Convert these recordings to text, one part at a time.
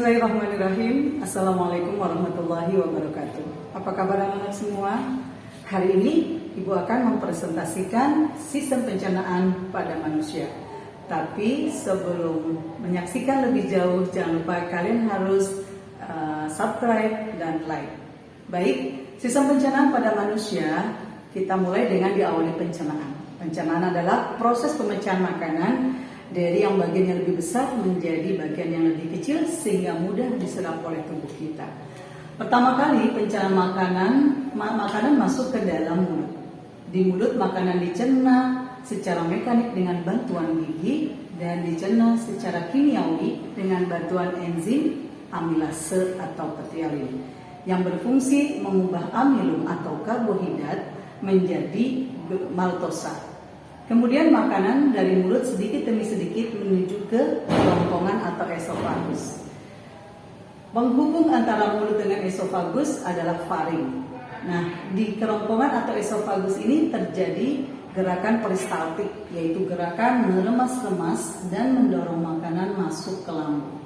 Bismillahirrahmanirrahim. Assalamualaikum warahmatullahi wabarakatuh. Apa kabar anak-anak semua? Hari ini Ibu akan mempresentasikan sistem pencernaan pada manusia. Tapi sebelum menyaksikan lebih jauh, jangan lupa kalian harus subscribe dan like. Baik, sistem pencernaan pada manusia kita mulai dengan diawali pencernaan. Pencernaan adalah proses pemecahan makanan dari yang bagian yang lebih besar menjadi bagian yang lebih kecil sehingga mudah diserap oleh tubuh kita. Pertama kali pencernaan makanan masuk ke dalam mulut. Di mulut makanan dicerna secara mekanik dengan bantuan gigi dan dicerna secara kimiawi dengan bantuan enzim amilase atau petialin yang berfungsi mengubah amilum atau karbohidrat menjadi maltosa. Kemudian makanan dari mulut sedikit demi sedikit menuju ke kerongkongan atau esofagus. Penghubung antara mulut dengan esofagus adalah faring. Nah, di kerongkongan atau esofagus ini terjadi gerakan peristaltik, yaitu gerakan meremas-remas dan mendorong makanan masuk ke lambung.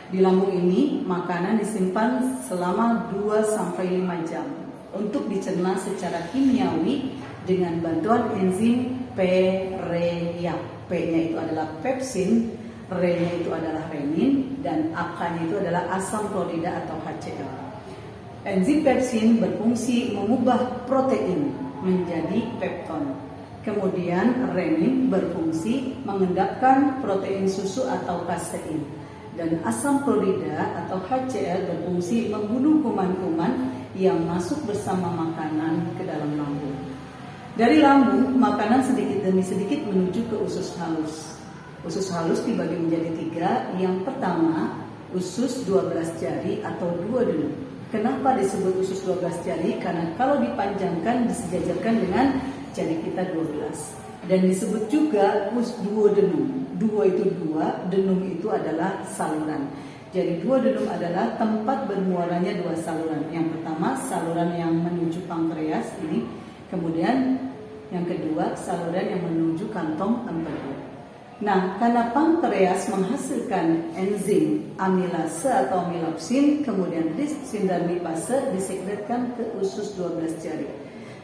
Di lambung ini, makanan disimpan selama 2-5 jam untuk dicerna secara kimiawi dengan bantuan enzim PREA. P-nya itu adalah pepsin, R-nya itu adalah renin, dan AK-nya itu adalah asam klorida atau HCl. Enzim pepsin berfungsi mengubah protein menjadi pepton. Kemudian renin berfungsi mengendapkan protein susu atau kasein. Dan asam klorida atau HCl berfungsi membunuh kuman-kuman yang masuk bersama makanan ke dalam lambung. Dari lambung, makanan sedikit demi sedikit menuju ke usus halus. Usus halus dibagi menjadi 3. Yang pertama, usus 12 jari atau 2 denum. Kenapa disebut usus 12 jari? Karena kalau dipanjangkan disejajarkan dengan jari kita 12. Dan disebut juga duodenum. Duo itu 2, denum itu adalah saluran. Jadi duodenum adalah tempat bermuaranya 2 saluran. Yang pertama, saluran yang menuju pankreas ini. Kemudian yang kedua, saluran yang menuju kantong empedu. Nah, karena pankreas menghasilkan enzim amilase atau amilopsin, kemudian tripsin dan lipase disekretkan ke usus 12 jari.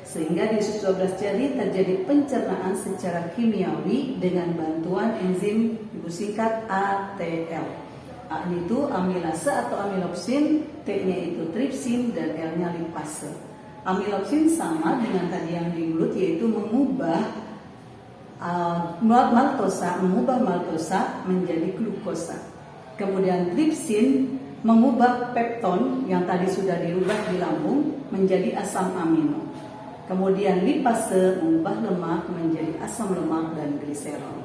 Sehingga di usus 12 jari terjadi pencernaan secara kimiawi dengan bantuan enzim singkat ATL. A itu amilase atau amilopsin, T-nya itu tripsin dan L-nya lipase. Amilopsin sama dengan tadi yang di mulut, yaitu mengubah maltosa menjadi glukosa. Kemudian tripsin mengubah pepton yang tadi sudah dirubah di lambung menjadi asam amino. Kemudian lipase mengubah lemak menjadi asam lemak dan gliserol.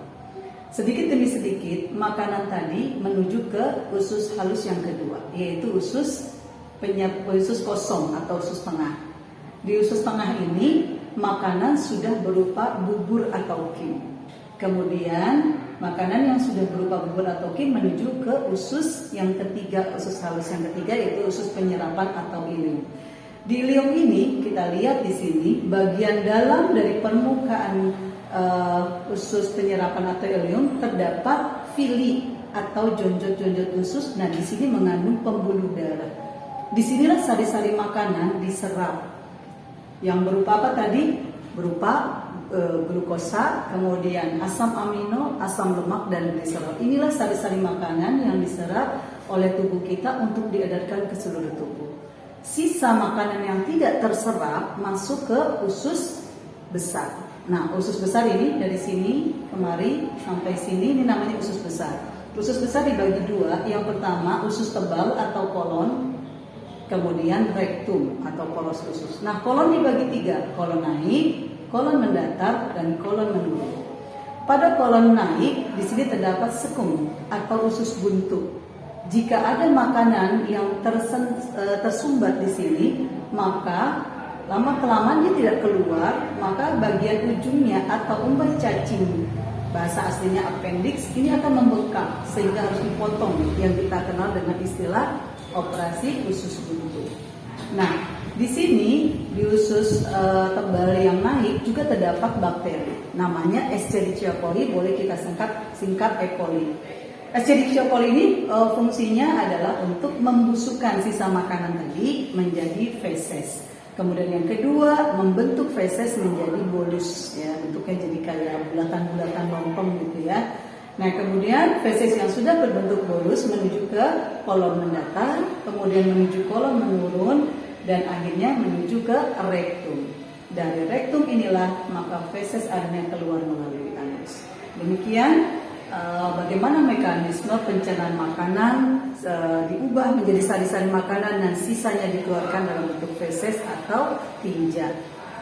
Sedikit demi sedikit makanan tadi menuju ke usus halus yang kedua, yaitu usus kosong atau usus tengah. Di usus tengah ini makanan sudah berupa bubur atau kim. Kemudian makanan yang sudah berupa bubur atau kim menuju ke usus yang ketiga, usus halus yang ketiga, yaitu usus penyerapan atau ileum. Di ileum ini kita lihat di sini bagian dalam dari permukaan usus penyerapan atau ileum terdapat villi atau jonjot-jonjot usus. Nah, di sini mengandung pembuluh darah. Disinilah sari-sari makanan diserap. Yang berupa apa tadi? Berupa glukosa, kemudian asam amino, asam lemak, dan gliserol. Inilah sari-sari makanan yang diserap oleh tubuh kita untuk diedarkan ke seluruh tubuh. Sisa makanan yang tidak terserap masuk ke usus besar. Nah, usus besar ini dari sini kemari sampai sini, ini namanya usus besar. Usus besar dibagi 2. Yang pertama usus tebal atau kolon. Kemudian rektum atau poros usus. Nah, kolon dibagi 3, kolon naik, kolon mendatar, dan kolon menurun. Pada kolon naik, di sini terdapat sekung atau usus buntu. Jika ada makanan yang tersumbat di sini, maka lama-kelamaan dia tidak keluar, maka bagian ujungnya atau umbai cacing, bahasa aslinya appendix, ini akan membengkak sehingga harus dipotong, yang kita kenal dengan istilah operasi usus buntu. Nah, di sini di usus tebal yang naik juga terdapat bakteri, namanya Escherichia coli, boleh kita singkat E. coli. Escherichia coli ini fungsinya adalah untuk membusukkan sisa makanan tadi menjadi feses. Kemudian yang kedua, membentuk feses menjadi bolus, ya, bentuknya jadi kayak bulatan-bulatan lompong gitu ya. Nah, kemudian feses yang sudah berbentuk bolus menuju ke kolon mendatar, kemudian menuju kolon menurun, dan akhirnya menuju ke rektum. Dari rektum inilah maka feses akhirnya keluar melalui anus. Demikian bagaimana mekanisme pencernaan makanan diubah menjadi sari-sari makanan dan sisanya dikeluarkan dalam bentuk feses atau tinja.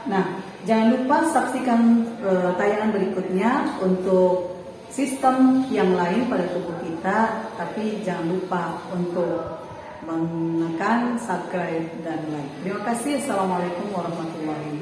Nah, jangan lupa saksikan tayangan berikutnya untuk sistem yang lain pada tubuh kita, tapi jangan lupa untuk menekan subscribe dan like. Terima kasih. Assalamualaikum warahmatullahi wabarakatuh.